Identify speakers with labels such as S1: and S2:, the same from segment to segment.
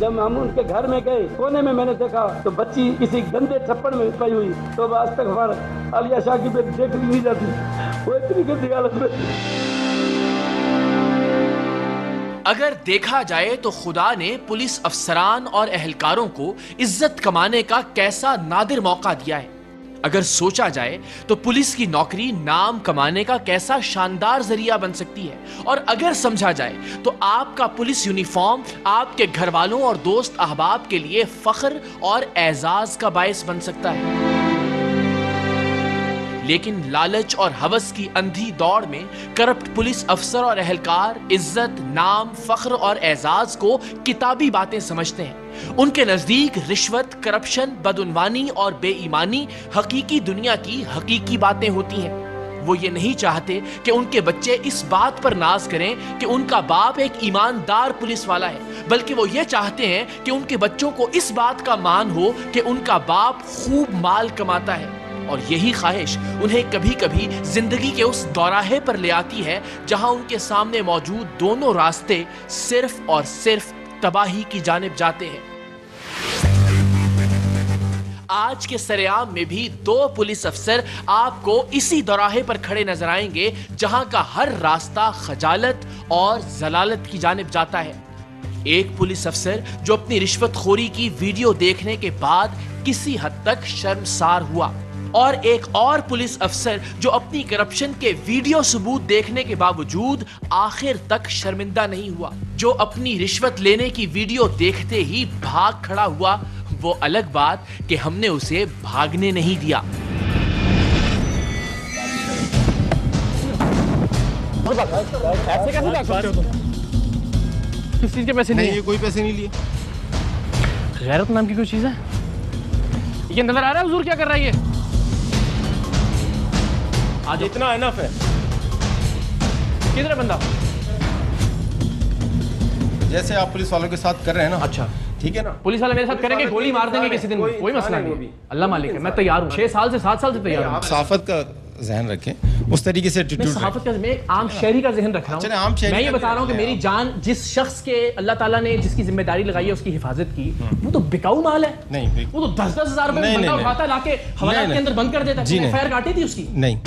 S1: जब हम उनके घर में गए, कोने में मैंने देखा तो बच्ची किसी गंदे छप्पड़ में पई हुई। तो आज तक हमारा आलिया शाह की बेटी देख ली नहीं जाती, वो इतनी गंदी हालत में।
S2: अगर देखा जाए तो खुदा ने पुलिस अफसरान और एहलकारों को इज्जत कमाने का कैसा नादिर मौका दिया है। अगर सोचा जाए तो पुलिस की नौकरी नाम कमाने का कैसा शानदार जरिया बन सकती है। और अगर समझा जाए तो आपका पुलिस यूनिफॉर्म आपके घर वालों और दोस्त अहबाब के लिए फख्र और एजाज का बायस बन सकता है। लेकिन लालच और हवस की अंधी दौड़ में करप्ट पुलिस अफसर और एहलकार इज्जत, नाम, फख्र और एजाज को किताबी बातें समझते हैं। उनके नजदीक रिश्वत, करप्शन, बदउनवानी और बेईमानी हकीकी दुनिया की हकीकी बातें होती हैं। वो ये नहीं चाहते कि उनके बच्चे इस बात पर नाज करें कि उनका बाप एक ईमानदार पुलिस वाला है, बल्कि वो ये चाहते हैं कि उनके बच्चों को इस बात का मान हो कि उनका बाप खूब माल कमाता है। और यही ख्वाहिश उन्हें कभी कभी जिंदगी के उस दौराहे पर ले आती है जहां उनके सामने मौजूद दोनों रास्ते सिर्फ और सिर्फ तबाही की जानिब जाते हैं। आज के सरेआम में भी दो पुलिस अफसर आपको इसी दौराहे पर खड़े नजर आएंगे जहां का हर रास्ता खजालत और जलालत की जानिब जाता है। एक पुलिस अफसर जो अपनी रिश्वतखोरी की वीडियो देखने के बाद किसी हद तक शर्मसार हुआ, और एक और पुलिस अफसर जो अपनी करप्शन के वीडियो सबूत देखने के बावजूद आखिर तक शर्मिंदा नहीं हुआ, जो अपनी रिश्वत लेने की वीडियो देखते ही भाग खड़ा हुआ। वो अलग बात कि हमने उसे भागने नहीं दिया।
S3: ऐसे कैसे भाग सकते हो तुम? किस चीज के पैसे नहीं?
S4: ये कोई पैसे नहीं लिए।
S3: गैरत नाम की कोई चीज है? ये नजर आ रहा है हुजूर क्या कर रहा है ये?
S4: आज इतना इनफ है।
S3: किधर है बंदा?
S4: जैसे आप पुलिस वालों के साथ कर रहे हैं ना।
S3: अच्छा
S4: ठीक है ना।
S3: पुलिस वाले मेरे साथ करेंगे, गोली मार देंगे किसी दिन, कोई मसला नहीं। अल्लाह मालिक है, मैं तैयार हूँ। 6 साल से 7 साल से तैयार हूँ।
S4: आप सहाफत का जहन रखें, उस तरीके से
S3: मैं सहाफत का, मैं एक आम शहरी का जहन रख रहा हूँ। मैं ये बता रहा हूँ कि मेरी जान जिस शख्स के अल्लाह ताला ने जिसकी जिम्मेदारी लगाई है उसकी हिफाजत की, वो तो बिकाऊ माल है।
S4: नहीं,
S3: वो तो 10-10 हजार रुपए में बंदा उठाता है, लाके हवालात के अंदर बंद कर देता है। एफआईआर काटी थी उसकी?
S4: नहीं।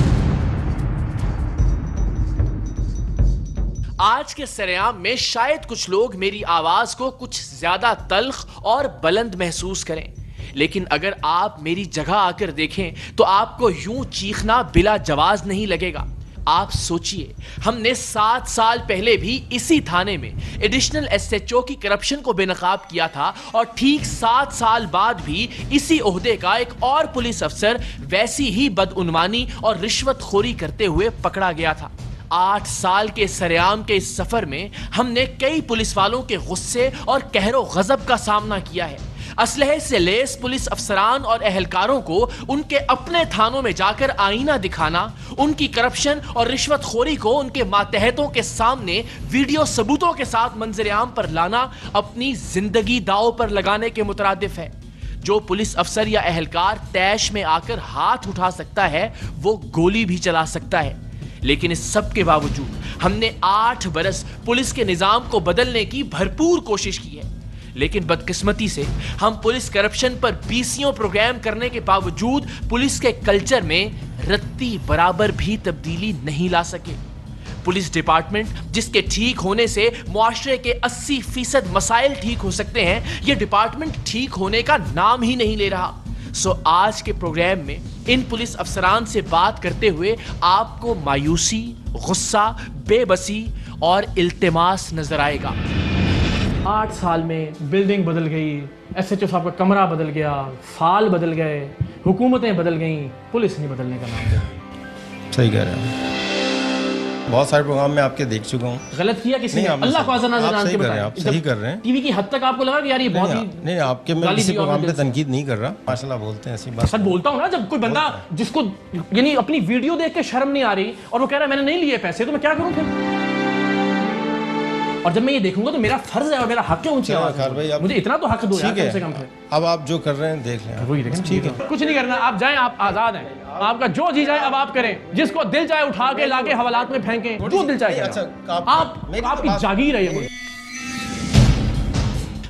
S2: आज के सरेआम में शायद कुछ लोग मेरी आवाज को कुछ ज्यादा तल्ख और बुलंद महसूस करें, लेकिन अगर आप मेरी जगह आकर देखें तो आपको यूं चीखना बिला जवाज नहीं लगेगा। आप सोचिए, हमने 7 साल पहले भी इसी थाने में एडिशनल एसएचओ की करप्शन को बेनकाब किया था, और ठीक 7 साल बाद भी इसी ओहदे का एक और पुलिस अफसर वैसी ही बदउनवानी और रिश्वतखोरी करते हुए पकड़ा गया था। 8 साल के सरेआम के इस सफर में हमने कई पुलिस वालों के गुस्से और कहरो गजब का सामना किया है। असलहे से लेस पुलिस अफसरान और एहलकारों को उनके अपने थानों में जाकर आईना दिखाना, उनकी करप्शन और रिश्वतखोरी को उनके मातहतों के सामने वीडियो सबूतों के साथ मंजर-ए-आम पर लाना अपनी जिंदगी दांव पर लगाने के मुतरादिफ है। जो पुलिस अफसर या एहलकार तैश में आकर हाथ उठा सकता है वो गोली भी चला सकता है। लेकिन इस सब के बावजूद हमने 8 बरस पुलिस के निजाम को बदलने की भरपूर कोशिश की है, लेकिन बदकिस्मती से हम पुलिस करप्शन पर बीसियों प्रोग्राम करने के बावजूद पुलिस के कल्चर में रत्ती बराबर भी तब्दीली नहीं ला सके। पुलिस डिपार्टमेंट जिसके ठीक होने से मुआशरे के 80% मसाइल ठीक हो सकते हैं, यह डिपार्टमेंट ठीक होने का नाम ही नहीं ले रहा। सो आज के प्रोग्राम में इन पुलिस अफसरान से बात करते हुए आपको मायूसी, गुस्सा, बेबसी और इल्तिमास नजर आएगा।
S3: 8 साल में बिल्डिंग बदल गई, एसएचओ साहब का कमरा बदल गया, फाल बदल गए, हुकूमतें बदल गईं, पुलिस नहीं बदलने का नाम लिया।
S4: सही कह रहे हैं। बहुत सारे प्रोग्राम में आपके देख चुका हूँ।
S3: गलत किया किसी ने? अल्लाह को आज़ाद जान के बताएं।
S4: आप सही कर रहे हैं।
S3: टीवी की हद तक आपको लगा कि यार ये बहुत ही
S4: नहीं, आपके मैं किसी प्रोग्राम पे तनकीद नहीं कर रहा। माशाल्लाह बोलते हैं, ऐसी बात
S3: सच बोलता हूँ ना। जब कोई बंदा जिसको यानी अपनी वीडियो देख के शर्म नहीं आ रही और वो कह रहा है मैंने नहीं लिए पैसे, तो मैं क्या करूँ फिर? और जब मैं ये देखूंगा तो मेरा फर्ज है और मेरा हक है ऊंची आवाज में। मुझे इतना तो हक दो यार कम से कम।
S4: अब आप जो कर रहे हैं देख लें।
S3: वही देखें, ठीक है, कुछ नहीं करना। आप जाएं, आप आजाद हैं। आपका जो जी जाए अब आप करें। जिसको दिल चाहे उठा के लाके हवालात में फेंकें, जो दिल चाहे।
S4: अच्छा,
S3: आपकी जागीर है ये।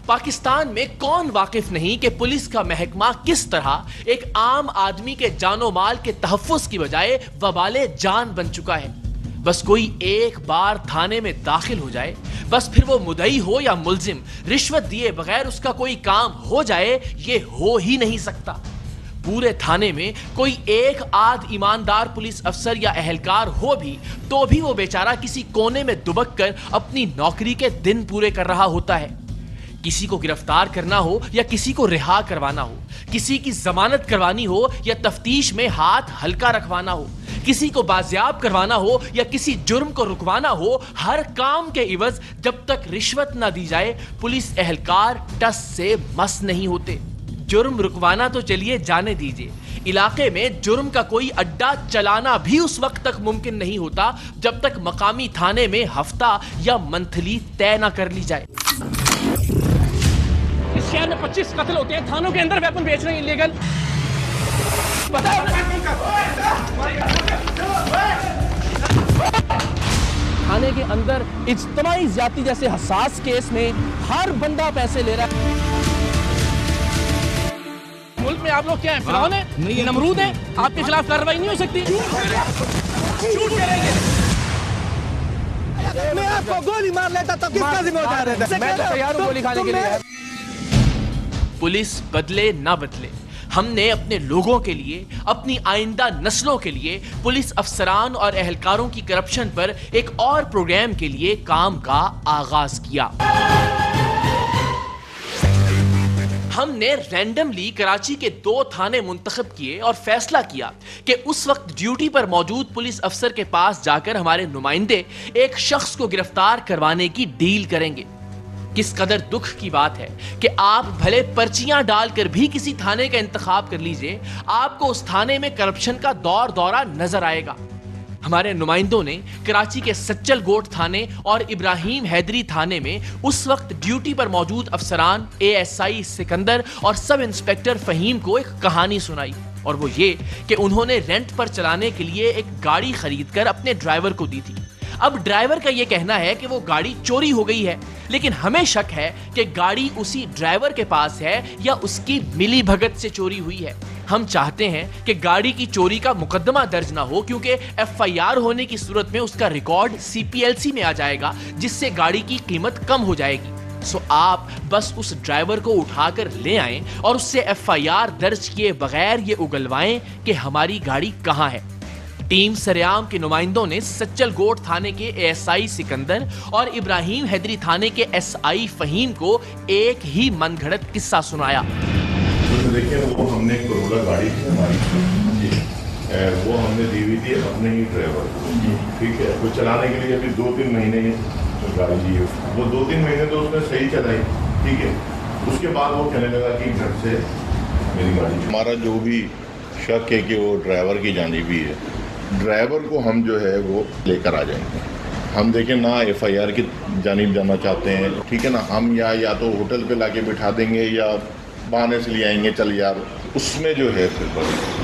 S2: पाकिस्तान में कौन वाकिफ नहीं कि पुलिस का महकमा किस तरह एक आम आदमी के जानो माल के तहफ्फुज़ की बजाय वबाले जान बन चुका है। बस कोई एक बार थाने में दाखिल हो जाए, बस फिर वो मुद्दई हो या मुल्जिम, रिश्वत दिए बगैर उसका कोई काम हो जाए, ये हो ही नहीं सकता। पूरे थाने में कोई एक आध ईमानदार पुलिस अफसर या अहलकार हो भी तो भी वो बेचारा किसी कोने में दुबक कर अपनी नौकरी के दिन पूरे कर रहा होता है। किसी को गिरफ्तार करना हो या किसी को रिहा करवाना हो, किसी की जमानत करवानी हो या तफ्तीश में हाथ हल्का रखवाना हो, किसी को बाजियाब करवाना हो या किसी जुर्म को रुकवाना हो, हर काम के इवज जब तक रिश्वत ना दी जाए पुलिस एहलकार टस से मस नहीं होते। जुर्म रुकवाना तो चलिए जाने दीजिए, इलाके में जुर्म का कोई अड्डा चलाना भी उस वक्त तक मुमकिन नहीं होता जब तक मकामी थाने में हफ्ता या मंथली तय ना कर ली जाए।
S3: इस शहर में 25 कत्ल होते हैं, थानों के अंदर वेपन बेच रहे हैं इलीगल। थाने के अंदर इज्तिमाई ज्यादती जैसे हसास केस में हर बंदा पैसे ले रहा है। मुल्क में आप लोग क्या हैं, फिरौन हैं, नमरूद हैं, आपके खिलाफ कार्रवाई नहीं हो सकती।
S5: मैं आपको गोली मार लेता तो किसका जिम्मेदार है?
S3: मैं तो तैयार हूं गोली खाने के लिए।
S2: पुलिस बदले ना बदले, हमने अपने लोगों के लिए, अपनी आइंदा नस्लों के लिए पुलिस अफसरान और एहलकारों की करप्शन पर एक और प्रोग्राम के लिए काम का आगाज किया। हमने रैंडमली कराची के 2 थाने मुंतखब किए और फैसला किया कि उस वक्त ड्यूटी पर मौजूद पुलिस अफसर के पास जाकर हमारे नुमाइंदे एक शख्स को गिरफ्तार करवाने की डील करेंगे। किस कदर दुख की बात है कि आप भले पर्चियां डालकर भी किसी थाने का इंतखाब कर लीजिए, आपको उस थाने में करप्शन का दौरा नजर आएगा। हमारे नुमाइंदों ने कराची के सच्चल गोट थाने और इब्राहिम हैदरी थाने में उस वक्त ड्यूटी पर मौजूद अफसरान ASI सिकंदर और सब इंस्पेक्टर फहीम को एक कहानी सुनाई, और वो ये कि उन्होंने रेंट पर चलाने के लिए एक गाड़ी खरीदकर अपने ड्राइवर को दी थी। अब ड्राइवर का यह कहना है कि वो गाड़ी चोरी हो गई है, लेकिन हमें शक है कि गाड़ी उसी ड्राइवर के पास है या उसकी मिली भगत से चोरी हुई है। हम चाहते हैं कि गाड़ी की चोरी का मुकदमा दर्ज ना हो, क्योंकि FIR होने की सूरत में उसका रिकॉर्ड CPLC में आ जाएगा, जिससे गाड़ी की कीमत कम हो जाएगी। सो आप बस उस ड्राइवर को उठाकर ले आएं और उससे FIR दर्ज किए बगैर ये उगलवाएं कि हमारी गाड़ी कहां है। टीम सरेआम के नुमाइंदों ने सच्चल गोट थाने के ASI सिकंदर और इब्राहिम हैदरी थाने के SI फहीम को एक ही मनगढ़ंत किस्सा सुनाया।
S6: तो देखिए, वो हमने कोरोला गाड़ी थी हमारी, वो हमने दी हुई थी अपने ही ड्राइवर को, ठीक है। तो चलाने के लिए अभी 2-3 महीने गाड़ी दी, वो 2-3 महीने तो उसने सही चलाई, ठीक है। उसके बाद वो कहने लगा कि घर से मेरी गाड़ी, हमारा जो भी शक है कि वो ड्राइवर की जानिबी है, ड्राइवर को हम जो है वो लेकर आ जाएंगे। हम देखें ना FIR की जानिब जाना चाहते हैं, ठीक है ना, हम या तो होटल पे लाके बिठा देंगे या बहाने से ले आएंगे, चल यार, उसमें जो है फिर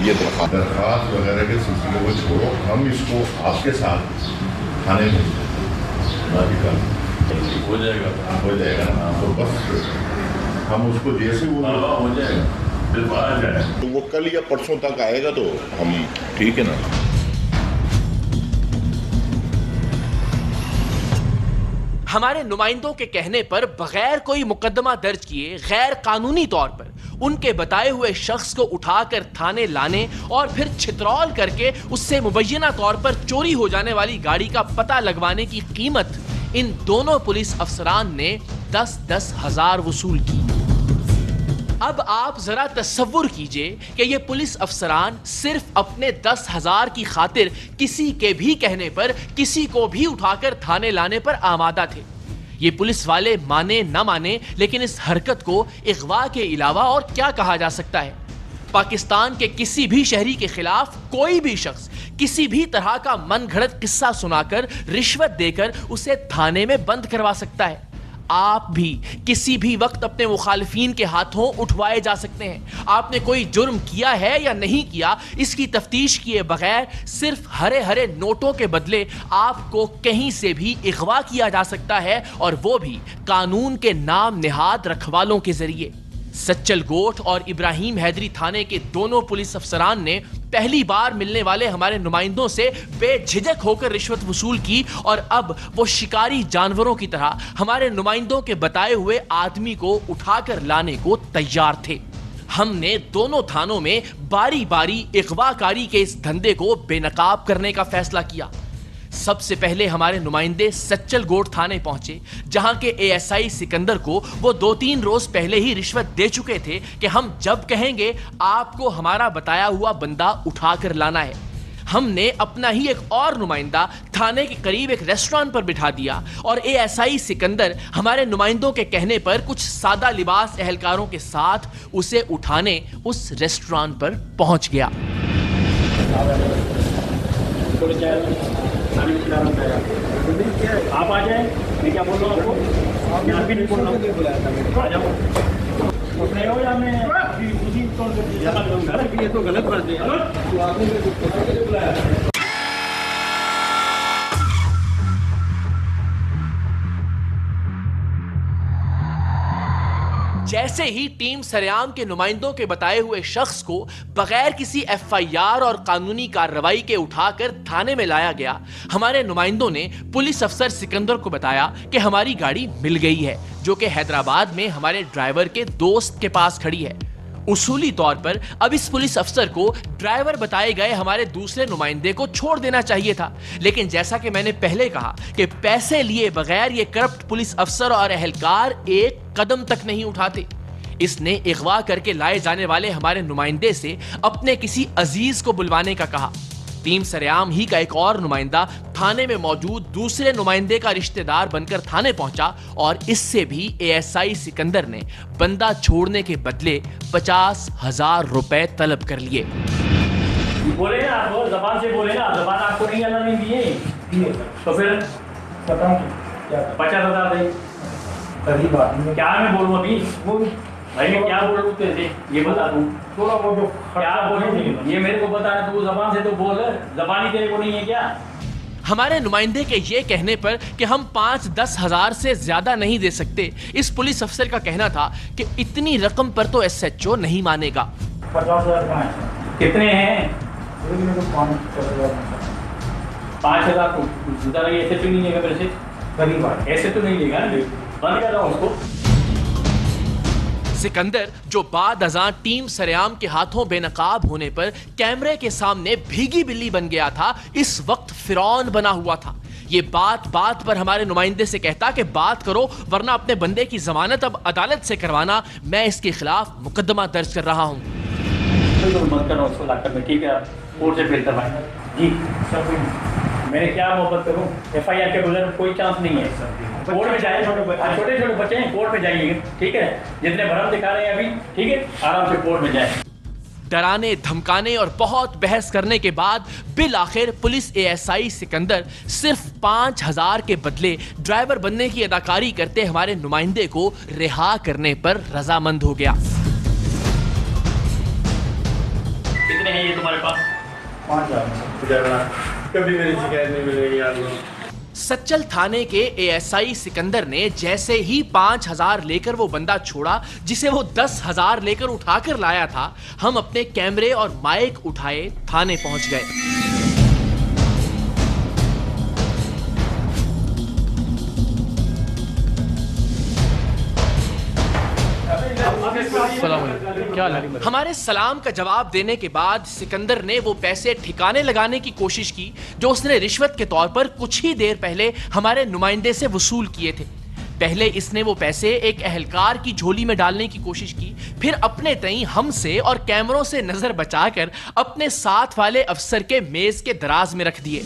S6: ये दरख्वास्त वगैरह के सिलसिले को छोड़ो, हम इसको आपके साथ थाने में हो जाएगा ना, तो बस हम उसको जैसे वो हो जाएगा, तो वो कल या परसों तक आएगा तो हम, ठीक है ना।
S2: हमारे नुमाइंदों के कहने पर बगैर कोई मुकदमा दर्ज किए गैर कानूनी तौर पर उनके बताए हुए शख्स को उठाकर थाने लाने और फिर छितरौल करके उससे मुबैना तौर पर चोरी हो जाने वाली गाड़ी का पता लगवाने की कीमत इन दोनों पुलिस अफसरान ने 10-10 हज़ार वसूल की। अब आप जरा तसव्वुर कीजिए कि ये पुलिस अफसरान सिर्फ अपने 10,000 की खातिर किसी के भी कहने पर किसी को भी उठाकर थाने लाने पर आमादा थे। ये पुलिस वाले माने न माने, लेकिन इस हरकत को इगवा के अलावा और क्या कहा जा सकता है। पाकिस्तान के किसी भी शहरी के खिलाफ कोई भी शख्स किसी भी तरह का मनगढ़ंत किस्सा सुनाकर, रिश्वत देकर उसे थाने में बंद करवा सकता है। आप भी किसी भी वक्त अपने मुखालिफिन के हाथों उठवाए जा सकते हैं। आपने कोई जुर्म किया है या नहीं किया, इसकी तफ्तीश किए बगैर सिर्फ हरे हरे नोटों के बदले आपको कहीं से भी अगवा किया जा सकता है, और वो भी कानून के नाम निहाद रखवालों के जरिए। सच्चल गोठ और इब्राहिम हैदरी थाने के दोनों पुलिस अफसरान ने पहली बार मिलने वाले हमारे नुमाइंदों से बेझिझक होकर रिश्वत वसूल की, और अब वो शिकारी जानवरों की तरह हमारे नुमाइंदों के बताए हुए आदमी को उठाकर लाने को तैयार थे। हमने दोनों थानों में बारी बारी अगवाकारी के इस धंधे को बेनकाब करने का फैसला किया। सबसे पहले हमारे नुमाइंदे सच्चल गोठ थाने पहुंचे, जहां के एएसआई सिकंदर को वो 2-3 रोज पहले ही रिश्वत दे चुके थे कि हम जब कहेंगे आपको हमारा बताया हुआ बंदा उठाकर लाना है। हमने अपना ही एक और नुमाइंदा थाने के करीब एक रेस्टोरेंट पर बिठा दिया, और एएसआई सिकंदर हमारे नुमाइंदों के कहने पर कुछ सादा लिबास एहलकारों के साथ उसे उठाने उस रेस्टोरेंट पर पहुंच गया।
S1: आप आ जाए, मैं क्या बोल रहा हूँ आपको, यहाँ भी नहीं बोल रहा हूँ, आ जाओ। नहीं हो या मैं उसी तौर पर, ये तो गलत बात है, तो आपने बुलाया।
S2: जैसे ही टीम सरेआम के नुमाइंदों के बताए हुए शख्स को बगैर किसी एफआईआर और कानूनी कार्रवाई के उठाकर थाने में लाया गया, हमारे नुमाइंदों ने पुलिस अफसर सिकंदर को बताया कि हमारी गाड़ी मिल गई है, जो कि हैदराबाद में हमारे ड्राइवर के दोस्त के पास खड़ी है। उसूली तौर पर अब इस पुलिस अफसर को ड्राइवर बताए गए हमारे दूसरे नुमाइंदे को छोड़ देना चाहिए था, लेकिन जैसा कि मैंने पहले कहा कि पैसे लिए बगैर ये करप्ट पुलिस अफसर और एहलकार एक कदम तक नहीं उठाते। इसने अगवा करके लाए जाने वाले हमारे नुमाइंदे से अपने किसी अजीज को बुलवाने का कहा। टीम सरेआम ही का एक और नुमाइंदा थाने में मौजूद दूसरे नुमाइंदे का रिश्तेदार बनकर थाने पहुंचा, और इससे भी एएसआई सिकंदर ने बंदा छोड़ने के बदले 50,000 रुपए तलब कर लिए।
S1: बोले ना आप, जबान से बोले ना, जबान आपको नहीं आना नहीं दिए तो फिर 50,000 दे। क्या मैं बोलूँ अभी, भाई मैं क्या बोलूँ तेरे, ये बता दूँ थोड़ा बहुत जो क्या बोलूँ, ये मेरे को बता रहा, तू जबान से तो बोल, जबान ही तेरे को नहीं है क्या?
S2: हमारे नुमाइंदे के ये कहने पर कि हम 5-10 हजार से ज्यादा नहीं दे सकते, इस पुलिस अफसर का कहना था कि इतनी रकम पर तो एसएचओ नहीं मानेगा।
S1: 50,000 कितने हैं? 5,000 को ऐसे तो नहीं लेगा मेरे से, गरीब ऐसे तो नहीं लेगा, बंद कर रहा हूँ उसको।
S2: सिकंदर, जो बाद अज़ां टीम सरेआम के हाथों बेनकाब होने पर कैमरे के सामने भीगी बिल्ली बन गया था, इस वक्त फिरौन बना हुआ था। ये बात बात पर हमारे नुमाइंदे से कहता कि बात करो, वरना अपने बंदे की जमानत अब अदालत से करवाना, मैं इसके खिलाफ मुकदमा दर्ज कर रहा हूँ।
S1: मत करो उसको लाकर में, ठीक है, कोर्ट से फिर करवाएं जी। मैंने क्या मोहब्बत करूँ, एफआईआर के बगैर कोई चांस नहीं है। कोर्ट में जाए, छोटे छोटे बच्चे हैं, कोर्ट में जाइए, ठीक है, जितने भरम दिखा रहे हैं अभी, ठीक है, आराम से कोर्ट में जाए।
S2: डराने धमकाने और बहुत बहस करने के बाद बिल आखिर पुलिस एएसआई सिकंदर सिर्फ 5,000 के बदले ड्राइवर बनने की अदाकारी करते हमारे नुमाइंदे को रिहा करने पर रजामंद हो गया।
S1: कितने हैं ये तुम्हारे पास?
S6: 5,000। कभी मेरी शिकायत नहीं मिलेगी यार।
S2: सच्चल थाने के एएसआई सिकंदर ने जैसे ही 5,000 लेकर वो बंदा छोड़ा जिसे वो 10,000 लेकर उठाकर लाया था, हम अपने कैमरे और माइक उठाए थाने पहुंच गए।
S3: क्या है?
S2: हमारे सलाम का जवाब देने के बाद सिकंदर ने वो पैसे ठिकाने लगाने की कोशिश की जो उसने रिश्वत के तौर पर कुछ ही देर पहले हमारे नुमाइंदे से वसूल किए थे। पहले इसने वो पैसे एक एहलकार की झोली में डालने की कोशिश की, फिर अपने तई हमसे और कैमरों से नजर बचाकर अपने साथ वाले अफसर के मेज के दराज में रख दिए।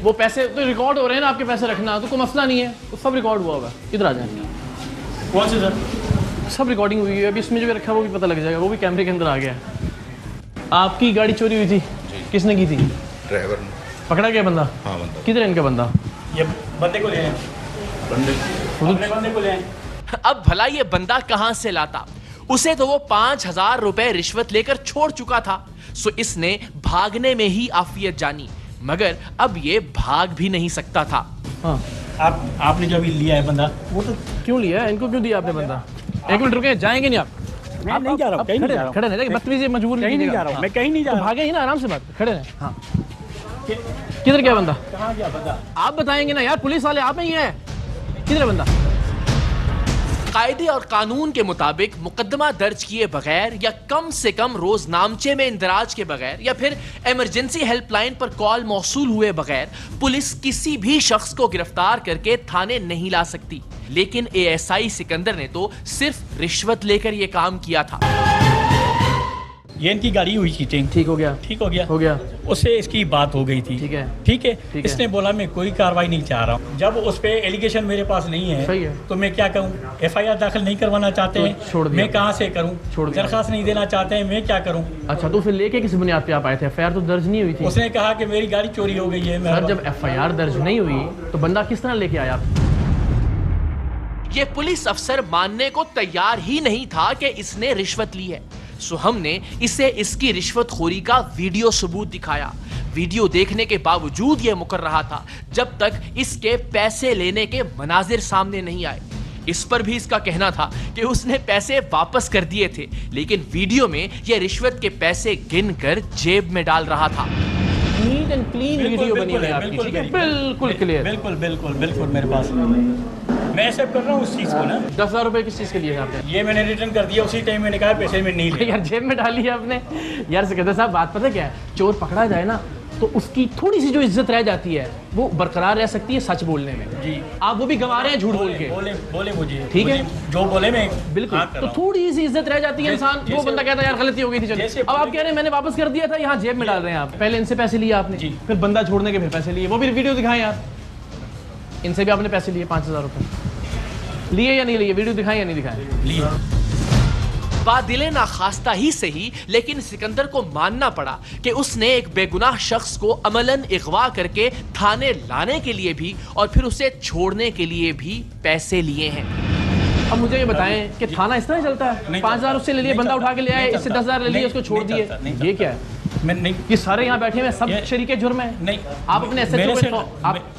S3: वो पैसे तो रिकॉर्ड हो रहे हैं ना, आपके पैसे रखना तो कोई मसला नहीं है, तो सब रिकॉर्ड हुआ होगा। इधर आ जाए।
S1: कौन से सर?
S3: सब रिकॉर्डिंग हुई है, अभी इसमें जो भी रखा है वो भी पता लग जाएगा, वो भी कैमरे के अंदर आ गया है। आपकी गाड़ी चोरी हुई थी, किसने की थी?
S6: ड्राइवर ने।
S3: पकड़ा गया बंदा?
S6: हाँ बंदा।
S3: किधर है इनका बंदा?
S1: ये बंदे को ले आए, बंदे को ले आए।
S2: अब भला ये बंदा कहां से लाता? उसे तो वो 5,000 रुपए रिश्वत लेकर छोड़ चुका था, सो इसने भागने में ही आफियत जानी, मगर अब ये भाग भी नहीं सकता था।
S3: हाँ,
S1: आपने जो अभी लिया है बंदा, वो तो
S3: क्यों लिया? इनको क्यों दिया आपने बंदा? एक मिनट रुके, जाएंगे नहीं आप?
S1: मैं नहीं जा रहा हूँ, कहीं नहीं जा रहा हूँ,
S3: खड़े नहीं, बदतमीजी मजबूर
S1: कहीं नहीं जा रहा हूँ, मैं कहीं नहीं जा रहा हूँ।
S3: भागे ही ना, आराम से बात खड़े रहे। हाँ, किधर गया बंदा?
S1: कहाँ गया बंदा?
S3: आप बताएंगे ना यार, पुलिस वाले आप ही हैं। किधर है बंदा?
S2: कायदे और कानून के मुताबिक मुकदमा दर्ज किए बगैर या कम से कम रोजनामचे में इंदराज के बगैर या फिर इमरजेंसी हेल्पलाइन पर कॉल मौसूल हुए बगैर पुलिस किसी भी शख्स को गिरफ्तार करके थाने नहीं ला सकती। लेकिन एएसआई सिकंदर ने तो सिर्फ रिश्वत लेकर यह काम किया था।
S1: ये इनकी गाड़ी हुई चीटिंग,
S3: ठीक हो गया?
S1: ठीक हो गया,
S3: हो गया।
S1: उससे इसकी बात हो गई थी,
S3: ठीक है,
S1: ठीक है।
S3: ठीक है।
S1: इसने बोला मैं कोई कार्रवाई नहीं चाह रहा हूँ। जब उस पे एलिगेशन मेरे पास नहीं
S3: सही
S1: है
S3: है।
S1: तो मैं क्या करूँ? एफआईआर दाखिल नहीं करवाना चाहते
S3: तो
S1: हैं,
S3: छोड़ दिया।
S1: मैं कहाँ से
S3: छोड़
S1: करूँ?
S3: दिया।
S1: दरखास्त नहीं देना चाहते हैं, मैं क्या करूँ?
S3: अच्छा, तो फिर लेके किस बुनियाद पे आप आए थे? एफआईआर तो दर्ज नहीं हुई थी।
S1: उसने कहा कि मेरी गाड़ी चोरी हो गई है।
S3: सर, जब एफआईआर दर्ज नहीं हुई तो बंदा किस तरह लेके आया आप?
S2: ये पुलिस अफसर मानने को तैयार ही नहीं था कि इसने रिश्वत ली है, सो हमने इसे इसकी रिश्वतखोरी का वीडियो सबूत दिखाया। वीडियो देखने के बावजूद यह मुकर रहा था जब तक इसके पैसे लेने के मनाजिर सामने नहीं आए। इस पर भी इसका कहना था कि उसने पैसे वापस कर दिए थे, लेकिन वीडियो में यह रिश्वत के पैसे गिन कर जेब में डाल रहा था।
S3: नीट एंड क्लीन वीडियो बनी हुई है आपकी, ठीक है? बिल्कुल क्लियर।
S1: बिल्कुल बिल्कुल बिल्कुल मेरे पास मैं एक्सेप्ट कर रहा हूँ उस चीज़ को ना।
S3: 10,000 रुपए किस चीज़ के लिए आपने?
S1: ये मैंने रिटर्न कर दिया, उसी टाइम मैंने कहा पैसे में नहीं
S3: यार जेब में डाली है आपने। यार सिकंदर साहब, बात पता क्या है, चोर पकड़ा जाए ना तो उसकी थोड़ी सी जो इज्जत रह जाती है वो बरकरार रह सकती है सच बोलने में।
S1: जी,
S3: आप वो भी गंवा रहे हैं झूठ बोल के।
S1: बोले मुझे,
S3: ठीक है,
S1: जो बोले मैं
S3: बिल्कुल। तो थोड़ी सी इज्जत रह जाती है इंसान। वो बंदा कहता है यार गलती हो गई थी, चलो। अब आप कह रहे हैं मैंने वापस कर दिया था, यहाँ जेब में डाल रहे हैं आप। पहले इनसे पैसे लिए आपने, फिर बंदा छोड़ने के फिर पैसे लिए, वो भी वीडियो दिखाएं यार। इनसे भी आपने पैसे लिए 5,000 रुपए लिए या नहीं लिए? वीडियो दिखाएं या नहीं दिखाएं?
S1: लिए।
S2: बादिले नाखास्ता ही सही, लेकिन सिकंदर को मानना पड़ा कि उसने एक बेगुनाह शख्स को अमलन अगवा करके थाने लाने के लिए भी और फिर उसे छोड़ने के लिए भी पैसे लिए हैं।
S3: अब मुझे ये बताएं कि थाना इस तरह चलता है? 5,000 उससे ले लिए, बंदा उठा के ले आए, इससे 10,000 ले लिए, उसको छोड़ दिए। ये क्या है?
S1: मैं नहीं,
S3: ये सारे यहाँ बैठे हुए सब शरीके जुर्म है।
S1: नहीं,
S3: आप अपने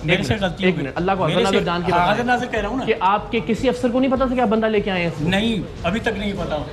S1: मेरे से
S3: गलती, एक मिनट, अल्लाह को नाज़िर जान के
S1: हाज़िर नाज़िर कह रहा हूँ ना
S3: कि आपके किसी अफसर को नहीं पता था कि आप बंदा लेके आए हैं?
S1: नहीं, अभी तक नहीं पता।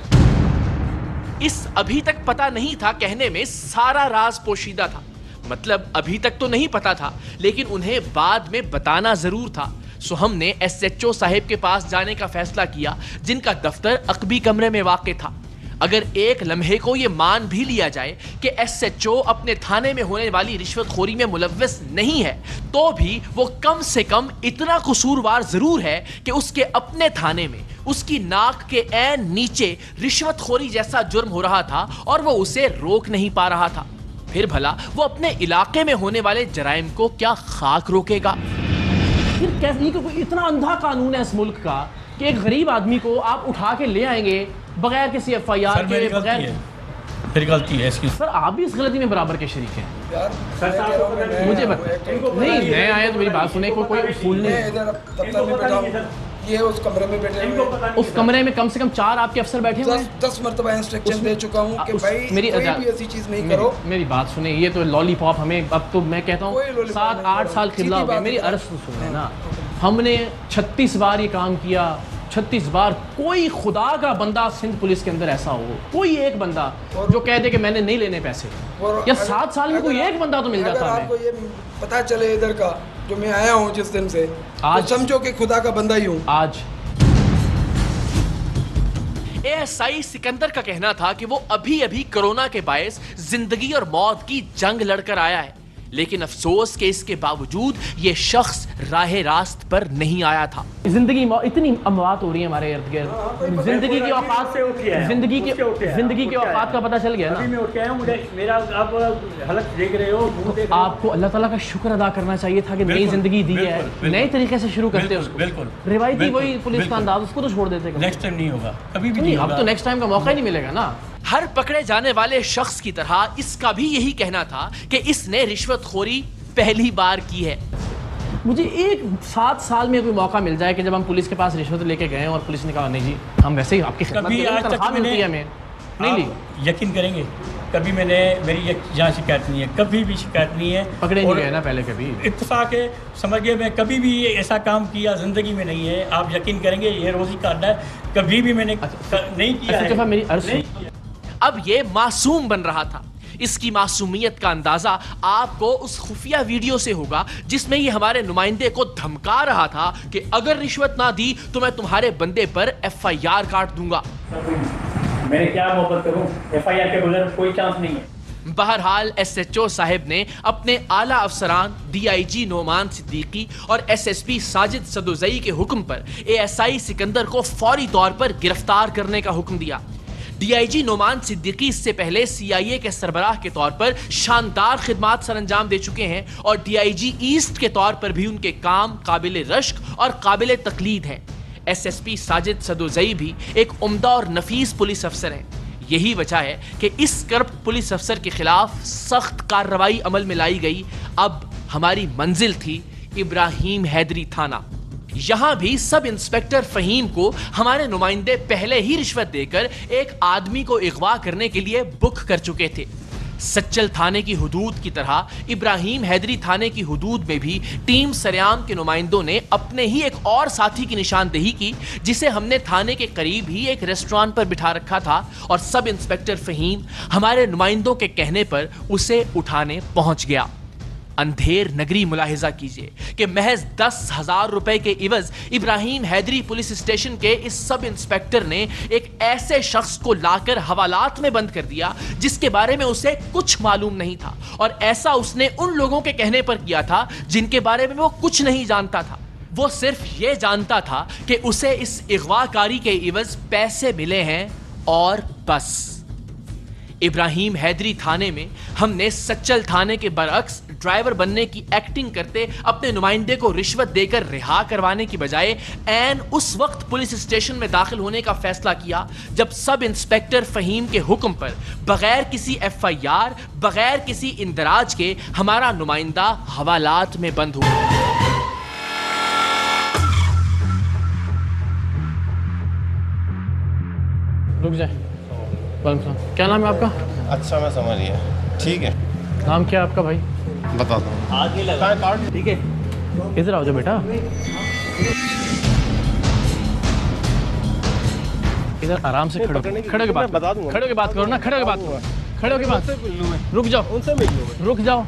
S2: इस अभी तक पता नहीं था कहने में सारा राज पोशीदा था। मतलब अभी तक तो नहीं पता था, लेकिन उन्हें बाद में बताना जरूर था। सो हमने एसएचओ साहिब के पास जाने का फैसला किया, जिनका दफ्तर अकबी कमरे में वाक़ था। अगर एक लम्हे को यह मान भी लिया जाए कि एसएचओ अपने थाने में होने वाली रिश्वतखोरी में मुलव्वस नहीं है, तो भी वो कम से कम इतना कसूरवार जरूर है कि उसके अपने थाने में उसकी नाक के ऐन नीचे रिश्वतखोरी जैसा जुर्म हो रहा था और वो उसे रोक नहीं पा रहा था। फिर भला वो अपने इलाके में होने वाले जराइम को क्या खाक रोकेगा?
S3: फिर कैसे कोई इतना अंधा कानून है इस मुल्क का कि एक गरीब आदमी को आप उठा के ले आएंगे बगैर किसी एफआईआर के, बगैर।
S1: फिर गलती है इसकी।
S3: सर आप भी इस गलती में बराबर के शरीक हैं। मुझे नहीं, नए आए तो मेरी बात सुने, कोई उसूल नहीं।
S5: ये उस कमरे में बैठे हुए,
S3: उस कमरे में कम से कम 4 आपके अफसर बैठे हुए हैं।
S5: 10 मरतबा इंस्ट्रक्शन दे चुका हूँ कि भाई
S3: मेरी
S5: कोई भी ऐसी चीज नहीं करो।
S3: मेरी बात सुने, ये तो लॉलीपॉप हमें, अब तो मैं कहता हूँ 7-8 साल खिला हो गया। मेरी अर्ज तो सुने ना, हमने 36 बार ये काम किया, 36 बार। कोई खुदा का बंदा सिंध पुलिस के अंदर ऐसा हो, कोई एक बंदा जो कह दे कि मैंने नहीं लेने पैसे, या 7 साल में कोई एक बंदा तो मिल जाता है।
S5: आपको ये पता चले इधर का जो मैं आया हूँ जिस दिन से, आज तो समझो कि खुदा का बंदा ही हूँ।
S3: आज
S2: एएसआई सिकंदर का कहना था कि वो अभी अभी कोरोना के बायस जिंदगी और मौत की जंग लड़कर आया है, लेकिन अफसोस कि इसके बावजूद ये शख्स राह रास्त पर नहीं आया था।
S3: जिंदगी इतनी अमवात हो रही है हमारे इर्द गिर्द, जिंदगी की औकात से जिंदगी की औकात का पता चल गया ना।
S1: मैं उठ के आया हूं, मुझे मेरा आप हालत देख रहे हो,
S3: तो आपको अल्लाह ताला का शुक्र अदा करना चाहिए था कि नई जिंदगी दी है, नए तरीके से शुरू करते उसको।
S1: बिल्कुल
S3: रिवायती वही पुलिस का अंदाज, उसको तो छोड़ देते।
S1: नेक्स्ट टाइम नहीं होगा, कभी भी
S3: नहीं, अब तो नेक्स्ट टाइम का मौका ही नहीं मिलेगा ना।
S2: हर पकड़े जाने वाले शख्स की तरह इसका भी यही कहना था कि इसने रिश्वतखोरी पहली बार की है।
S3: मुझे एक 7 साल में कोई मौका मिल जाए कि जब हम पुलिस के पास रिश्वत लेके गए और पुलिस ने कहा नहीं जी हम वैसे ही आपकी खिदमत
S1: कभी आज तक
S3: मिलती है हमें नहीं ली,
S1: यकीन करेंगे कभी मेरी यहाँ शिकायत नहीं है, कभी भी शिकायत नहीं है।
S3: पकड़े नहीं गए ना पहले कभी।
S1: इत्तेफाक है, समझिए मैं कभी भी ऐसा काम किया ज़िंदगी में नहीं है। आप यकीन करेंगे ये रोज़ी का अड्डा है, कभी भी मैंने नहीं किया है।
S3: मेरी अर्ज
S2: अब ये मासूम बन रहा था। इसकी मासूमियत का अंदाजा आपको उस खुफिया वीडियो से होगा जिसमें ये हमारे नुमाइंदे को धमका रहा था कि अगर रिश्वत ना दी तो मैं तुम्हारे बंदे पर FIR काट दूंगा।
S1: मैंने क्या मोहब्बत करूं, FIR के बगैर कोई चांस नहीं है।
S2: बहरहाल SHO साहिब ने अपने आला अफसरान DIG नोमान सिद्दीकी और SSP साजिद सदोजई के हुक्म पर ASI सिकंदर को फौरी तौर पर गिरफ्तार करने का हुक्म दिया। DIG नोमान सिद्दीकी इससे पहले CIA के सरबराह के तौर पर शानदार खिदमात सरअंजाम दे चुके हैं और DIG ईस्ट के तौर पर भी उनके काम काबिल रश्क और काबिल तकलीद हैं। SSP साजिद सदोजई भी एक उम्दा और नफीस पुलिस अफसर हैं। यही वजह है कि इस करप्ट पुलिस अफसर के खिलाफ सख्त कार्रवाई अमल में लाई गई। अब हमारी मंजिल थी इब्राहिम हैदरी थाना। यहां भी सब इंस्पेक्टर फहीम को हमारे नुमाइंदे पहले ही रिश्वत देकर एक आदमी को अगवा करने के लिए बुक कर चुके थे। सच्चल थाने की हुदूद की तरह इब्राहिम हैदरी थाने की हुदूद में भी टीम सरेआम के नुमाइंदों ने अपने ही एक और साथी की निशानदेही की जिसे हमने थाने के करीब ही एक रेस्टोरेंट पर बिठा रखा था और सब इंस्पेक्टर फहीम हमारे नुमाइंदों के कहने पर उसे उठाने पहुंच गया। अंधेर नगरी मुलाहिजा कीजिए कि महज 10,000 रुपए के इवज इब्राहिम हैदरी पुलिस स्टेशन के इस सब इंस्पेक्टर ने एक ऐसे शख्स को लाकर हवालात में बंद कर दिया जिसके बारे में उसे कुछ मालूम नहीं था और ऐसा उसने उन लोगों के कहने पर किया था जिनके बारे में वो कुछ नहीं जानता था। वो सिर्फ ये जानता था कि उसे इस अगवाकारी के इवज पैसे मिले हैं और बस। इब्राहिम हैदरी थाने में हमने सच्चल थाने के बरअक्स ड्राइवर बनने की एक्टिंग करते अपने नुमाइंदे को रिश्वत देकर रिहा करवाने की बजाय ऐन उस वक्त पुलिस स्टेशन में दाखिल होने का फैसला किया जब सब इंस्पेक्टर फहीम के हुक्म पर बगैर किसी FIR बगैर किसी इंदराज के हमारा नुमाइंदा हवालात में बंद हुआ।
S3: रुक जाए। क्या नाम है आपका?
S4: अच्छा मैं समझ गया, ठीक है।
S3: नाम क्या है आपका भाई?
S4: बता दो।
S1: आगे लगा कार्ड, ठीक है।
S3: इधर आओ जा बेटा, इधर आराम से खड़ो के बात बता दूंगा। खड़ो के बात करो ना, खड़ो के बात करो, खड़ो के बात। रुक जाओ, उनसे मिल लो, रुक जाओ।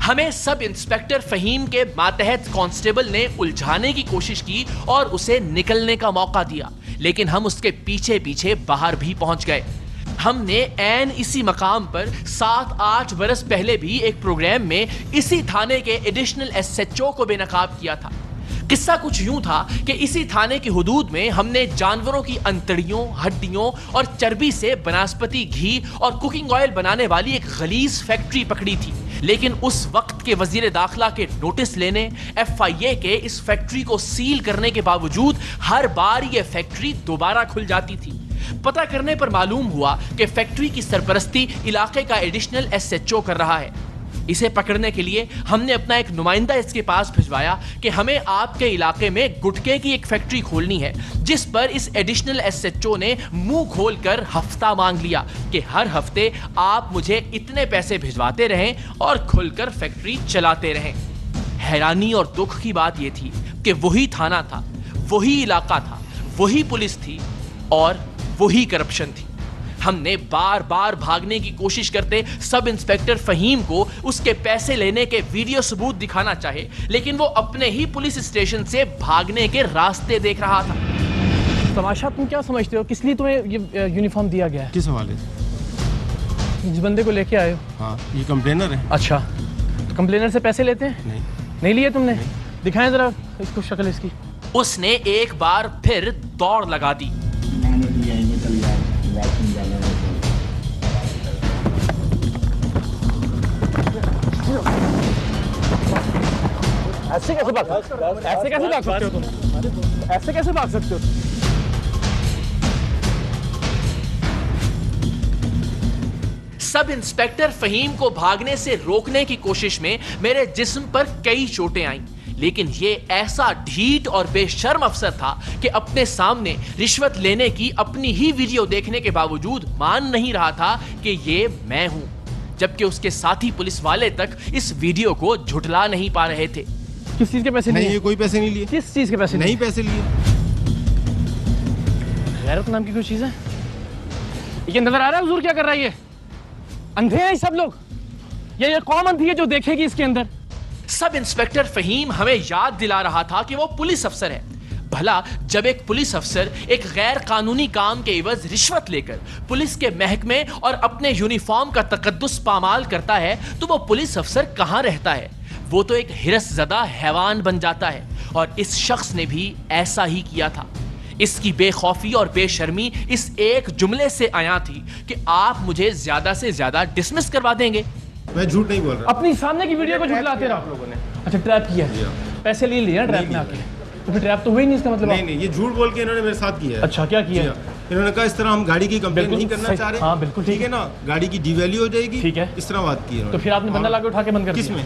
S2: हमें सब इंस्पेक्टर फहीम के मातहत कांस्टेबल ने उलझाने की कोशिश की और उसे निकलने का मौका दिया, लेकिन हम उसके पीछे पीछे बाहर भी पहुंच गए। हमने ऐन इसी मकाम पर 7-8 बरस पहले भी एक प्रोग्राम में इसी थाने के एडिशनल SHO को बेनकाब किया था। किस्सा कुछ यूं था कि इसी थाने की हुदूद में हमने जानवरों की अंतड़ियों, हड्डियों और चर्बी से बनास्पति घी और कुकिंग ऑयल बनाने वाली एक गलीज फैक्ट्री पकड़ी थी, लेकिन उस वक्त के वजीर दाखिला के नोटिस लेने, FIA के इस फैक्ट्री को सील करने के बावजूद हर बार ये फैक्ट्री दोबारा खुल जाती थी। पता करने पर मालूम हुआ कि फैक्ट्री की सरपरस्ती इलाके का एडिशनल SHO कर रहा है। इसे पकड़ने के लिए हमने अपना एक नुमाइंदा इसके पास भिजवाया कि हमें आपके इलाके में गुटके की एक फैक्ट्री खोलनी है, जिस पर इस एडिशनल SHO ने मुंह खोलकर हफ्ता मांग लिया कि हर हफ्ते आप मुझे इतने पैसे भिजवाते रहें और खुलकर फैक्ट्री चलाते रहें। हैरानी और दुख की बात यह थी कि वही थाना था, वही इलाका था, वही पुलिस थी और वही करप्शन थी। हमने बार बार भागने की कोशिश करते सब इंस्पेक्टर फहीम को उसके पैसे लेने के वीडियो सबूत दिखाना चाहे, लेकिन वो अपने ही पुलिस स्टेशन से भागने के रास्ते देख रहा था।
S3: तमाशा तुम क्या समझते हो? किस लिए तुम्हें ये यूनिफॉर्म दिया गया है?
S4: किस हवाले से?
S3: जिस बंदे को लेके आए हो।
S4: हाँ, ये कंप्लेनर है।
S3: अच्छा, तो कंप्लेनर से पैसे लेते हैं? नहीं लिए तुमने? दिखाएं जरा इसको शक्ल इसकी।
S2: उसने एक बार फिर दौड़ लगा दी।
S3: ऐसे कैसे भाग सकते हो? ऐसे कैसे भाग सकते हो तुम? ऐसे कैसे भाग सकते हो?
S2: सब इंस्पेक्टर फहीम को भागने से रोकने की कोशिश में मेरे जिस्म पर कई चोटें आईं, लेकिन ये ऐसा ढीठ और बेशर्म अफसर था कि अपने सामने रिश्वत लेने की अपनी ही वीडियो देखने के बावजूद मान नहीं रहा था कि ये मैं हूं, जबकि उसके साथी पुलिस वाले तक इस वीडियो को झुठला नहीं पा रहे थे।
S3: किस चीज के पैसे
S4: नहीं,
S3: लिए?
S4: ये कोई पैसे नहीं लिए।
S3: किस चीज के पैसे
S4: नहीं पैसे लिए।
S3: गैरत नाम की कोई चीज है? ये नजर आ रहा है हुजूर क्या कर रहा है ये? अंधे हैं सब लोग। ये कौन अंधी है जो देखेगी इसके अंदर?
S2: सब इंस्पेक्टर फहीम हमें याद दिला रहा था कि वो पुलिस अफसर है। भला जब एक पुलिस अफसर एक गैर कानूनी काम के एवज रिश्वत लेकर पुलिस के महकमे और अपने यूनिफॉर्म का तकद्दुस पामाल करता है तो वो पुलिस अफसर कहां रहता है? वो तो एक हिरसज़दा हैवान बन जाता है, और इस शख्स ने भी ऐसा ही किया था। इसकी बेखौफी और बेशर्मी इस एक जुमले से आया थी कि आप मुझे ज्यादा से ज्यादा डिसमिस करवा देंगे।
S4: मैं झूठ नहीं बोल रहा।
S3: अपनी सामने की वीडियो को झुठलाते रहो आप लोगों ने। अच्छा, ट्रैप किया, पैसे ले लिए ट्रैप में आके, तो फिर ट्रैप तो हुई नहीं इसका मतलब?
S4: नहीं, ये झूठ बोल के इन्होंने मेरे साथ किया है।
S3: अच्छा, क्या किया?
S4: इन्होंने कहा इस तरह हम गाड़ी की कंप्लेंट नहीं करना चाह रहे।
S3: हाँ बिल्कुल
S4: ठीक है ना, गाड़ी की डिवैल्यू हो जाएगी।
S3: ठीक है,
S4: इस तरह बात की है।
S3: तो फिर आपने बंदा लाके उठा के बंद कर दिया?
S4: किसमें?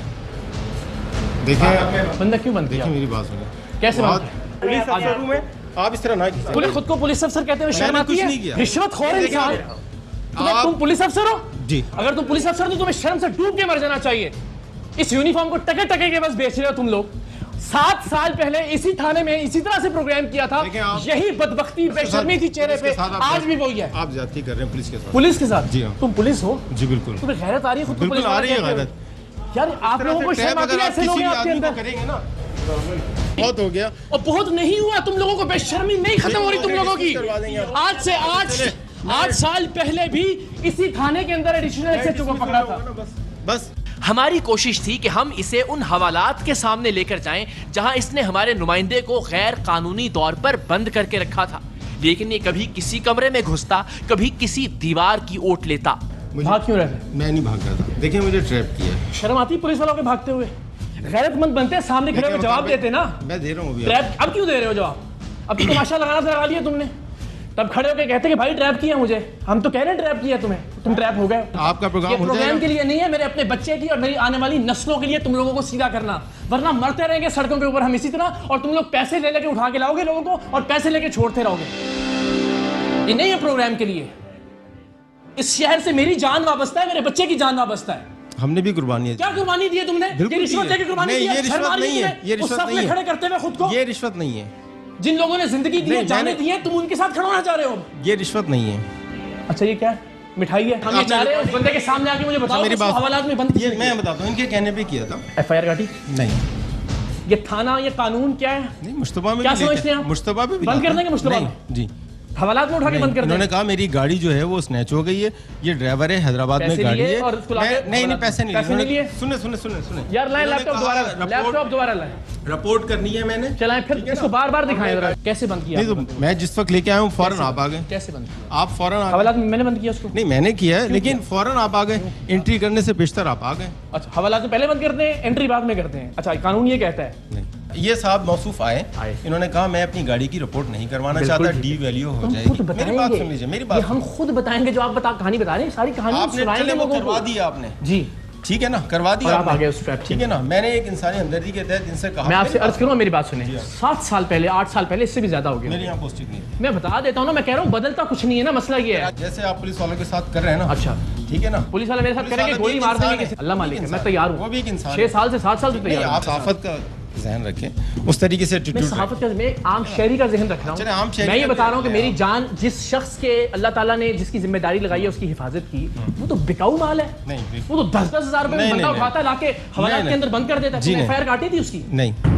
S4: देखिए
S3: बंदा क्यों बंद किया?
S4: मेरी बात सुनिए।
S3: कैसे बात?
S4: पुलिस अफसर हूं मैं, आप इस तरह ना कीजिए।
S3: पुलिस खुद को पुलिस अफसर कहते हुए शर्म आती है? रिश्वतखोर इंसान। तुम पुलिस अफसर हो
S4: जी।
S3: अगर तुम पुलिस अफसर तो तुम्हें शर्म से डूब के मर जाना चाहिए। इस यूनिफॉर्म को टके टके के बस बेच रहे हो तुम लोग। 7 साल पहले इसी थाने में इसी तरह से प्रोग्राम किया था, यही बदबख्ती बेशर्मी थी चेहरे पे, आज भी वही है।
S4: आप ज्यादती कर रहे हैं पुलिस के साथ।
S3: पुलिस के साथ?
S4: जी हाँ।
S3: तुम पुलिस हो?
S4: जी बिल्कुल।
S3: तुम्हें गैरत आ रही है खुद को पुलिस
S4: आ रही है गैरत
S3: यार? आप लोगों को शर्म आती है ऐसे लोग आपके अंदर?
S4: करेंगे ना, बहुत हो गया।
S3: और बहुत नहीं हुआ, तुम लोगों को बेशर्मी नहीं खत्म हो रही तुम लोगों की। आज से 8 साल पहले भी इसी थाने के अंदर एडिशनल एसएचओ को पकड़ा था।
S4: बस
S2: हमारी कोशिश थी कि हम इसे उन हवालात के सामने लेकर जाएं जहां इसने हमारे नुमाइंदे को गैर कानूनी तौर पर बंद करके रखा था, लेकिन ये कभी किसी कमरे में घुसता, कभी किसी दीवार की ओट लेता।
S3: भाग क्यों रहे?
S4: मैं नहीं भाग रहा था। देखिए मुझे ट्रैप किया।
S3: शर्म आती पुलिस वालों के भागते हुए? गैरतमंद बनते सामने खड़े होकर जवाब देते ना।
S4: मैं दे रहा हूँ
S3: ट्रैप अब क्यों दे रहे हो जवाब? अब तो तमाशा लगाना था, लगा लिया तुमने। तब खड़े होकर कहते कि भाई ट्रैप किया मुझे। हम तो कह रहे हैं ट्रैप किया तुम्हें, तुम ट्रैप हो गए।
S4: आपका
S3: प्रोग्राम के लिए नहीं है, मेरे अपने बच्चे की और मेरी आने वाली नस्लों के लिए तुम लोगों को सीधा करना, वरना मरते रहेंगे सड़कों के ऊपर हम इसी तरह, और तुम लोग पैसे ले लेके उठा के लाओगे लोगों को और पैसे लेके छोड़ते रहोगे। ये नहीं है प्रोग्राम के लिए। इस शहर से मेरी जान वाबस्ता है, मेरे बच्चे की जान वाबस्ता है।
S4: हमने भी कुर्बानी है।
S3: क्या कुर्बानी दी है तुमने? ये रिश्वत लेके कुर्बानी दी है?
S4: ये रिश्वत नहीं है, ये रिश्वत नहीं है।
S3: खड़े करते हुए खुद को,
S4: ये रिश्वत नहीं है।
S3: जिन लोगों ने जिंदगी दी है, जाने दी है, तुम उनके साथ खड़ा होना चाह रहे हो?
S4: ये रिश्वत नहीं है।
S3: अच्छा, ये क्या है? मिठाई है? हम ये चाह रहे हैं उस बंदे के सामने आके मुझे बताओ
S4: मेरी बात
S3: हवालात में बंद।
S4: ये मैं बताता हूँ, इनके कहने पे किया था।
S3: एफआईआर काटी?
S4: नहीं।
S3: ये थाना, ये कानून क्या है?
S4: नहीं, मुश्तबा में
S3: क्या समझते हैं आप?
S4: मुश्तबा में
S3: बंद कर देंगे मुश्तबा में?
S4: जी।
S3: हवालात में उठा के बंद कर देंगे।
S4: उन्होंने कहा मेरी गाड़ी जो है वो स्नैच हो गई है, ये ड्राइवर है, हैदराबाद में गाड़ी है। नहीं, पैसे नहीं लिए। सुने
S3: यार लाएं लैपटॉप दोबारा लाएं।
S4: रिपोर्ट करनी है मैंने।
S3: चलाएं फिर इसको बार-बार दिखाएं जरा। कैसे बंद किया?
S4: नहीं तो मैं जिस वक्त लेके आया हूँ फौरन आप आ गए।
S3: कैसे बंद किया?
S4: आप फौरन आ गए।
S3: हवालात में मैंने बंद किया उसको?
S4: नहीं, मैंने किया है, लेकिन फौरन आप आ गए। एंट्री करने से बेशतर आप आ गए।
S3: अच्छा, हवालात में पहले बंद करते हैं, एंट्री बाद में करते हैं। अच्छा, कानून ये कहता है?
S4: नहीं। ये साहब मौसूफ आए, इन्होंने कहा मैं अपनी गाड़ी की रिपोर्ट नहीं करवाना चाहता, डी वैल्यू हो जाएगी। मेरी बात सुन लीजिए, मेरी बात।
S3: हम खुद बताएंगे जो आप कहानी बता रहे हैं, सारी कहानी
S4: आपने करवा दी आपने।
S3: जी
S4: ठीक है ना, करवा दिया
S3: आप आगे उस ट्रैप।
S4: ठीक है ना, मैंने एक इंसानी हमदर्दी के तहत इनसे कहा।
S3: मैं आपसे अर्ज करूंगा, मेरी बात सुनिए। 7 साल पहले, 8 साल पहले, इससे भी ज्यादा हो गया।
S4: मेरी यहाँ पोस्टिंग नहीं।
S3: मैं बता देता हूँ ना, मैं कह रहा हूँ बदलता कुछ नहीं है ना, मसला ये है।
S4: जैसे आप पुलिस वालों के साथ कर रहे हैं ना।
S3: अच्छा,
S4: ठीक है ना,
S3: पुलिस वाले मेरे साथ करेंगे, गोली मार देंगे, अल्लाह मालिक है, मैं तैयार हूँ।
S4: वो भी एक इंसान,
S3: 6 साल से 7 साल से तैयार।
S4: आप सहाफत का ज़हन रखें, उस तरीके से
S3: मैं सहाफत का, मैं आम शहरी का ज़हन रख रहा हूँ। मैं ये बता रहा हूँ कि मेरी जान, जिस शख्स के अल्लाह ताला ने जिसकी जिम्मेदारी लगाई है उसकी हिफाजत की, वो तो बिकाऊ माल है।
S4: नहीं,
S3: वो तो 10-10 हज़ार रुपए में बंदा उठाता है, लाके हवालात के अंदर बंद कर देता है। एफआईआर काटी थी उसकी?
S4: नहीं।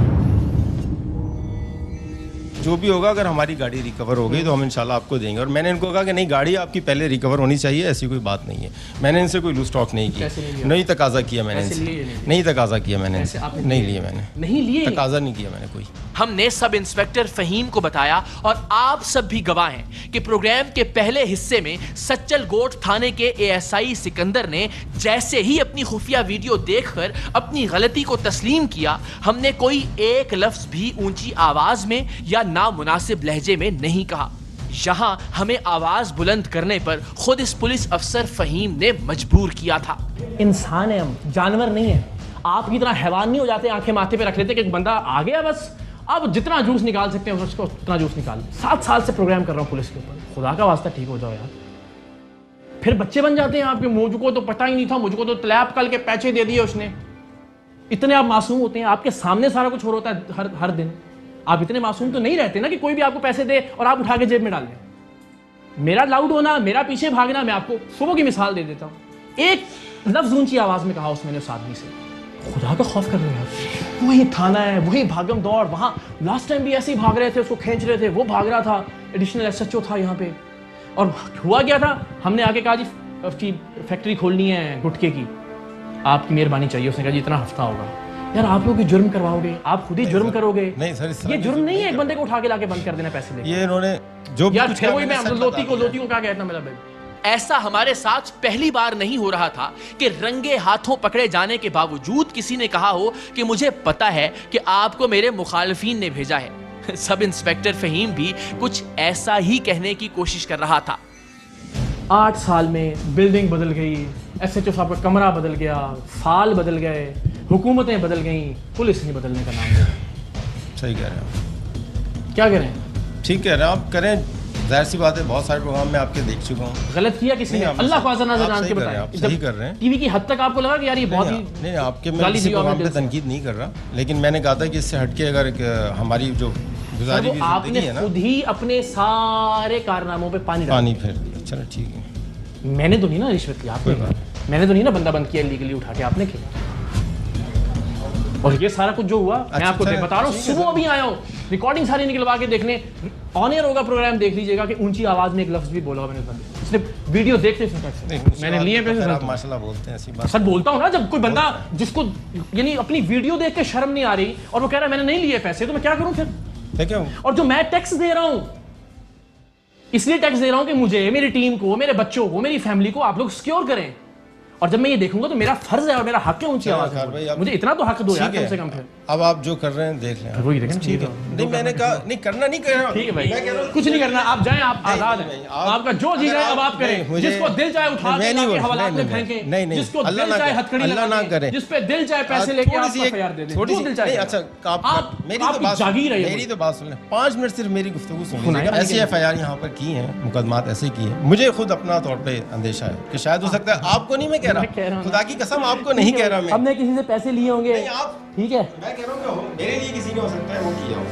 S4: जो भी होगा, अगर हमारी गाड़ी रिकवर हो गई तो हम इंशाल्लाह आपको देंगे। और मैंने इनको कहा कि नहीं, गाड़ी आपकी पहले रिकवर होनी चाहिए, ऐसी कोई बात नहीं है। मैंने इनसे कोई लूज स्टॉक नहीं किया, नहीं तकाजा किया मैंने इनसे, नहीं तकाजा किया मैंने इनसे, नहीं लिए मैंने,
S3: नहीं लिए,
S4: तकाजा नहीं किया मैंने कोई।
S2: हमने सब इंस्पेक्टर फहीम को बताया, और आप सब भी गवाह हैं कि प्रोग्राम के पहले हिस्से में सच्चल गोट थाने के एएसआई सिकंदर ने जैसे ही अपनी खुफिया वीडियो देखकर अपनी गलती को तस्लीम किया, हमने कोई एक लफ्ज भी ऊंची आवाज में या नामुनासिब लहजे में नहीं कहा। यहाँ हमें आवाज बुलंद करने पर खुद इस पुलिस अफसर फहीम ने मजबूर किया था।
S3: इंसान है हम, जानवर नहीं है। आपकी तरह हैवान नहीं हो जाते, आंखें माथे पे रख लेते कि एक बंदा आ गया बस अब जितना जूस निकाल सकते हैं उसको उतना जूस निकाल। 7 साल से प्रोग्राम कर रहा हूँ पुलिस के ऊपर, खुदा का वास्ता ठीक हो जाओ यार। फिर बच्चे बन जाते हैं आपके, मुझको तो पता ही नहीं था, मुझको तो तलैप कल के पैसे दे दिए उसने। इतने आप मासूम होते हैं, आपके सामने सारा कुछ हो रहा होता है हर दिन। आप इतने मासूम तो नहीं रहते ना कि कोई भी आपको पैसे दे और आप उठा के जेब में डाल दें। मेरा लाउड होना, मेरा पीछे भागना, मैं आपको सुबह की मिसाल दे देता हूँ। एक लफ्ज ऊंची आवाज में कहा उसने उस आदमी से, खुदा का खौफ कर रहे हैं यार। वही थाना है, वही भागम दौड़, वहां लास्ट टाइम भी ऐसे ही भाग रहे थे, उसको खींच रहे थे, वो भाग रहा था, एडिशनल SHO था यहाँ पे। और हुआ क्या था, हमने आके कहा जी फैक्ट्री खोलनी है गुटके की, आपकी मेहरबानी चाहिए। उसने कहा जी इतना हफ्ता होगा। यार आप लोग जुर्म करवाओगे, आप खुद ही जुर्म करोगे।
S4: नहीं सर,
S3: ये जुर्म नहीं है एक बंदे को उठा के लाके बंद कर देना पैसे लेके।
S4: ये इन्होंने जो
S3: यार फिर वही मैं लोती को क्या कहता मेरा भाई।
S2: ऐसा हमारे साथ पहली बार नहीं हो रहा था कि रंगे हाथों पकड़े जाने के बावजूद किसी ने कहा हो कि मुझे पता है कि आपको मेरे मुखालिफिन ने भेजा है। सब इंस्पेक्टर फहीम भी कुछ ऐसा ही कहने की कोशिश कर रहा था।
S3: 8 साल में बिल्डिंग बदल गई, SHO साहब का कमरा बदल गया, साल बदल गए, हुकूमतें बदल गई, पुलिस नहीं बदलने का नाम ले।
S4: सही कह रहे हैं आप।
S3: क्या करें?
S4: ठीक कह रहे हैं आप, करें। जाहिर सी बात है, बहुत सारे प्रोग्राम में आपके देख चुका हूँ।
S3: गलत किया किसी ने? अल्लाह को जान के बताएं।
S4: आप सही कर रहे हैं।
S3: टीवी की हद तक आपको लगा कि यार ये बहुत ही
S4: नहीं, आपके मैं किसी प्रोग्राम पे तनकीद नहीं कर रहा, लेकिन मैंने कहा था कि इससे हटके अगर हमारी जो गुजारी हुई
S3: आपने
S4: है ना,
S3: खुद ही अपने सारे कारनामों पे पानी
S4: फेर दिया। चलो ठीक है,
S3: मैंने तो नहीं ना रिश्वत ली, आपने मैंने तो नहीं ना बंदा बंद किया लीगली उठा के, आपने किया। और ये सारा कुछ जो हुआ मैं आपको बता रहा हूँ, सुबह अभी आया हूँ, रिकॉर्डिंग सारी निकलवा के देखने, ऑन एयर होगा प्रोग्राम, देख लीजिएगा कि ऊंची आवाज में एक लफ्ज भी बोला मैंने बंदे, उसने वीडियो देखते मैंने लिए
S4: माशाल्लाह बोलते हैं ऐसी बात।
S3: सर बोलता हूँ ना, जब कोई बंदा जिसको यानी अपनी वीडियो देख के शर्म नहीं आ रही और वो कह रहा है मैंने नहीं लिए पैसे, तो मैं क्या करूँ फिर? और जो मैं टैक्स दे रहा हूँ, इसलिए टैक्स दे रहा हूँ कि मुझे, मेरी टीम को, मेरे बच्चों को, मेरी फैमिली को आप लोग सिक्योर करें। और जब मैं ये देखूंगा तो मेरा फर्ज है और मेरा हक है ऊंची आवाज में, मुझे इतना तो हक दो यार कम से कम। फिर
S4: अब आप जो कर रहे हैं देख लें,
S3: वही देखें।
S4: ठीक है, नहीं मैंने कहा नहीं करना, नहीं कर रहा।
S3: ठीक है भाई, कुछ नहीं करना, आप जाएं, आप आजाद हैं, आपका जो जी जाए अब आप करें, जिसको दिल चाहे उठा के हवालात में फेंकें,
S4: नहीं नहीं,
S3: जिसको दिल चाहे हथकड़ी
S4: अल्लाह ना करे,
S3: जिस पे दिल चाहे पैसे लेके आप एफआईआर दे दें,
S4: थोड़ी
S3: जो दिल चाहे।
S4: अच्छा आप मेरी तो बात सुन लें, 5 मिनट सिर्फ मेरी गुफ्तगू सुन लीजिए। ऐसी एफआईआर यहाँ पर की हैं, मुकदमात ऐसे किए हैं, मुझे खुद अपना तौर पे अंदेशा है कि शायद हो सकता है, आपको नहीं मैं कह रहा, खुदा की कसम आपको नहीं कह रहा मैं,
S3: हमने किसी से पैसे लिए होंगे, ठीक है,
S4: मैं कह रहा हूँ मेरे लिए किसी ने हो सकता है वो किया हो।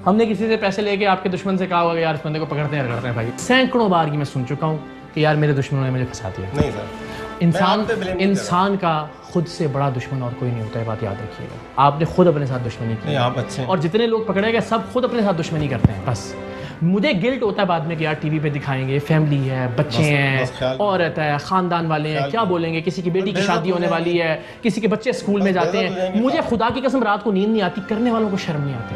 S3: हमने किसी से पैसे लेके आपके दुश्मन से कहा होगा यार इस बंदे को पकड़ते हैं भाई। सैकड़ों बार की मैं सुन चुका हूँ कि यार मेरे दुश्मनों ने मुझे फंसा दिया।
S4: नहीं सर,
S3: इंसान का खुद से बड़ा दुश्मन और कोई नहीं होता है, बात याद रखिएगा। आपने खुद अपने साथ दुश्मनी की,
S4: आप अच्छे हैं।
S3: और जितने लोग पकड़े गए सब खुद अपने साथ दुश्मनी करते हैं। बस मुझे गिल्ट होता है बाद में कि यार टीवी पे दिखाएंगे, फैमिली है, बच्चे हैं, औरत है, खानदान वाले हैं, क्या बोलेंगे, किसी की बेटी की शादी होने वाली है, किसी के बच्चे स्कूल में जाते हैं। मुझे खुदा की कसम रात को नींद नहीं आती, करने वालों को शर्म नहीं आती।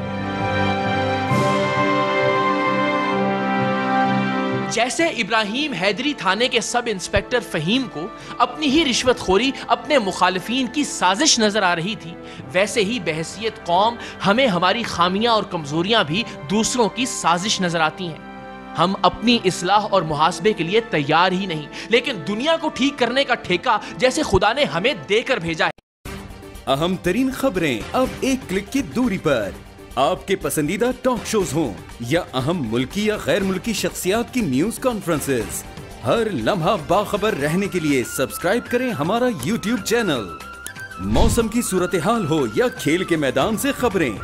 S2: जैसे इब्राहिम हैदरी थाने के सब इंस्पेक्टर फहीम को अपनी ही रिश्वतखोरी अपने मुखालिफिन की साजिश नजर आ रही थी, वैसे ही बहसियत कौम हमें हमारी खामियां और कमजोरियां भी दूसरों की साजिश नजर आती हैं। हम अपनी इस्लाह और मुहासबे के लिए तैयार ही नहीं, लेकिन दुनिया को ठीक करने का ठेका जैसे खुदा ने हमें देकर भेजा है।
S7: अहम तरीन खबरें अब एक क्लिक की दूरी पर, आपके पसंदीदा टॉक शोज हों या अहम मुल्की या गैर मुल्की शख्सियात की न्यूज कॉन्फ्रेंसेस, हर लम्हा बाखबर रहने के लिए सब्सक्राइब करें हमारा YouTube चैनल। मौसम की सूरत हाल हो या खेल के मैदान से खबरें,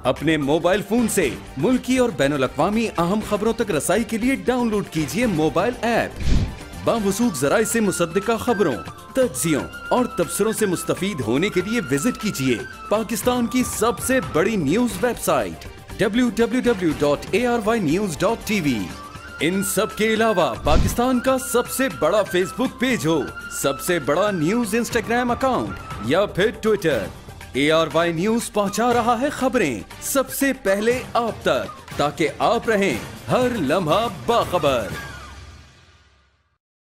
S7: अपने मोबाइल फोन से मुल्की और बैनुल अक़वामी अहम खबरों तक रसाई के लिए डाउनलोड कीजिए मोबाइल ऐप। बावसूख ज़राए से मुसद्दिका खबरों, तज्ज़ियों और तबसरों से मुस्तफीद होने के लिए विजिट कीजिए पाकिस्तान की सबसे बड़ी न्यूज वेबसाइट www.arYnews.tv। इन सब के अलावा पाकिस्तान का सबसे बड़ा फेसबुक पेज हो, सबसे बड़ा न्यूज इंस्टाग्राम अकाउंट या फिर ट्विटर, ARY न्यूज पहुंचा रहा है खबरें सबसे पहले आप तक, ताकि आप रहें हर लम्हा बाखबर।